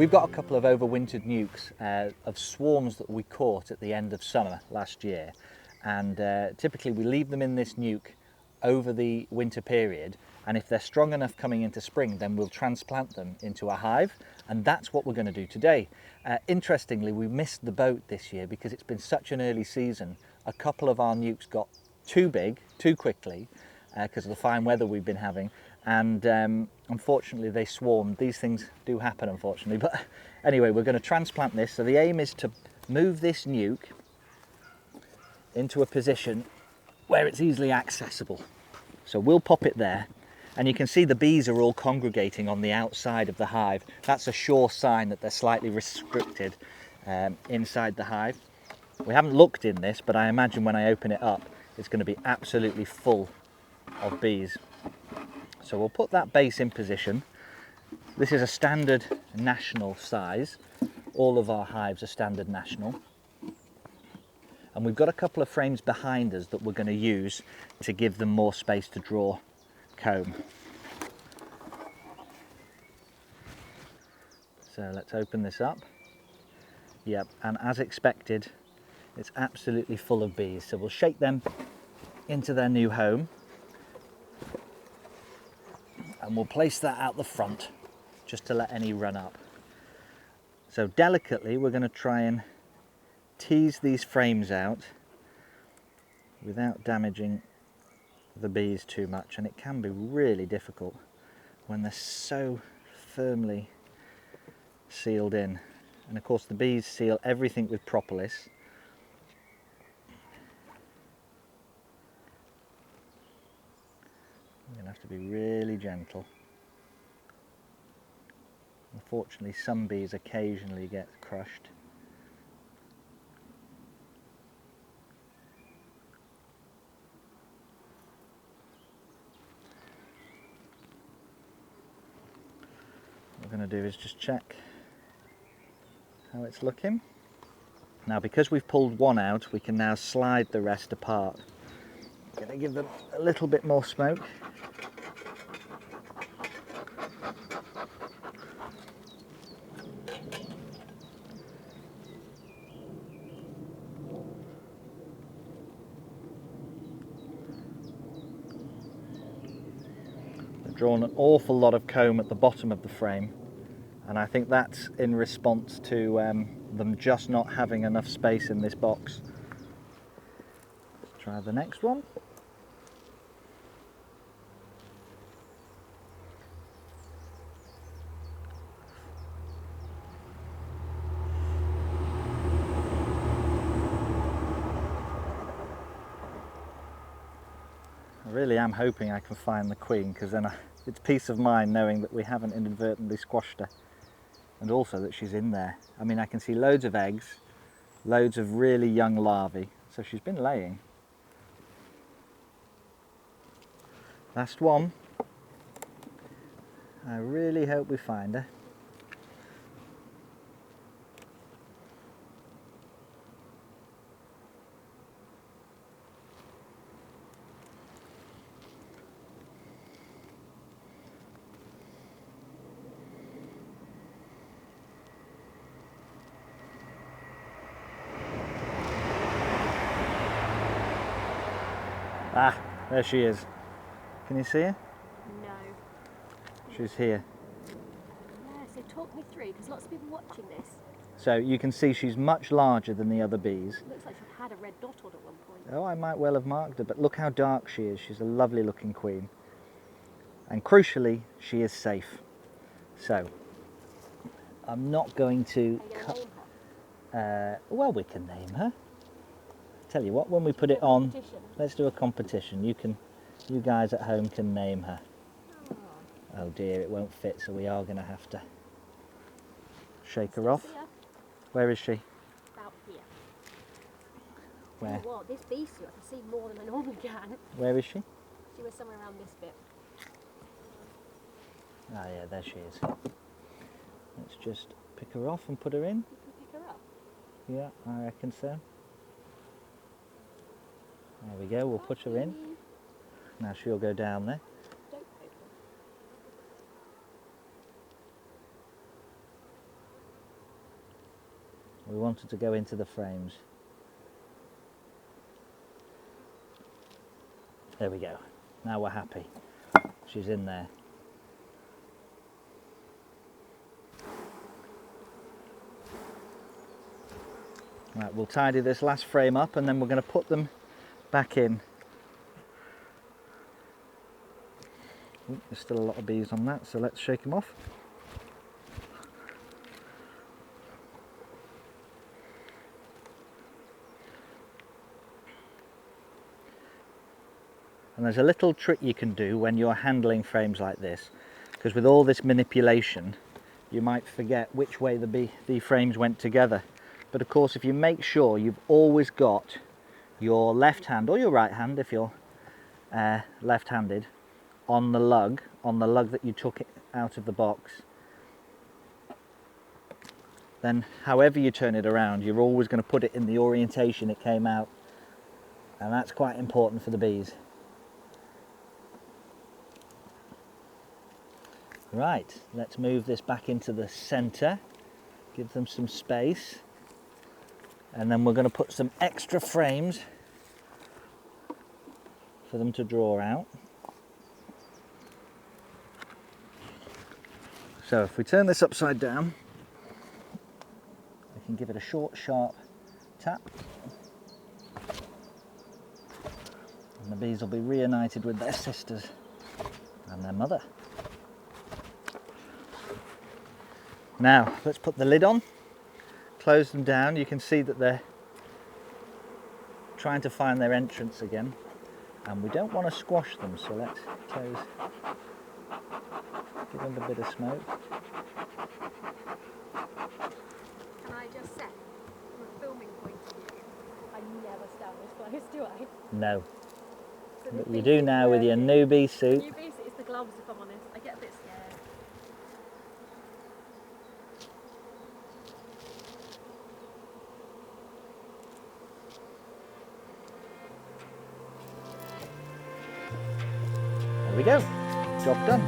We've got a couple of overwintered nukes of swarms that we caught at the end of summer last year, and typically we leave them in this nuke over the winter period, and if they're strong enough coming into spring, then we'll transplant them into a hive, and that's what we're going to do today. Interestingly, we missed the boat this year because it's been such an early season. A couple of our nukes got too big too quickly because of the fine weather we've been having, and unfortunately they swarmed. These things do happen, unfortunately, but anyway, we're going to transplant this. So the aim is to move this nuke into a position where it's easily accessible. So we'll pop it there, and you can see the bees are all congregating on the outside of the hive. That's a sure sign that they're slightly restricted inside the hive. We haven't looked in this, but I imagine when I open it up, it's going to be absolutely full of bees. So we'll put that base in position. This is a standard national size. All of our hives are standard national. And we've got a couple of frames behind us that we're going to use to give them more space to draw comb. So let's open this up. Yep, and as expected, it's absolutely full of bees. So we'll shake them into their new home, and we'll place that out the front just to let any run up. So delicately, we're going to try and tease these frames out without damaging the bees too much, and it can be really difficult when they're so firmly sealed in. And of course the bees seal everything with propolis. You're going to have to be really gentle. Unfortunately, some bees occasionally get crushed. What we're going to do is just check how it's looking. Now, because we've pulled one out, we can now slide the rest apart. I'm going to give them a little bit more smoke. I've drawn an awful lot of comb at the bottom of the frame, and I think that's in response to them just not having enough space in this box. Let's try the next one. I really am hoping I can find the queen, because then it's peace of mind knowing that we haven't inadvertently squashed her, and also that she's in there. I mean, I can see loads of eggs, loads of really young larvae, so she's been laying. Last one. I really hope we find her. Ah, there she is. Can you see her? No. She's here. Yeah, so talk me through, because lots of people watching this. So you can see she's much larger than the other bees. Looks like she's had a red dot on at one point. Oh, I might well have marked her, but look how dark she is. She's a lovely looking queen. And crucially, she is safe. So, I'm not going to Are you going to name her? well, we can name her. Tell you what, when we put it on, let's do a competition. You guys at home can name her. Oh dear, it won't fit, so we are going to have to shake her off. Where is she? About here. Where? You know what, this bee suit, I can see more than I normally can. Where is she? She was somewhere around this bit. Ah yeah, there she is. Let's just pick her off and put her in. You can pick her up. Yeah, I reckon so. There we go, we'll put her in. Now she'll go down there. Don't poke her. We wanted to go into the frames. There we go. Now we're happy. She's in there. Right, we'll tidy this last frame up and then we're going to put them back in. Ooh, there's still a lot of bees on that, so let's shake them off. And there's a little trick you can do when you're handling frames like this, because with all this manipulation you might forget which way the frames went together. But of course, if you make sure you've always got your left hand, or your right hand if you're left-handed, on the lug that you took it out of the box, then however you turn it around, you're always going to put it in the orientation it came out, and that's quite important for the bees. Right, let's move this back into the centre, give them some space, and then we're going to put some extra frames for them to draw out. So if we turn this upside down, we can give it a short, sharp tap, and the bees will be reunited with their sisters and their mother. Now let's put the lid on, close them down. You can see that they're trying to find their entrance again, and we don't want to squash them, so let's close, give them a bit of smoke. Can I just say, from a filming point of view, I never stand this close, do I? No. So But you do now with your newbie suit. Newbie suit is the gloves, if I'm honest. I get a bit scared. There we go, job done.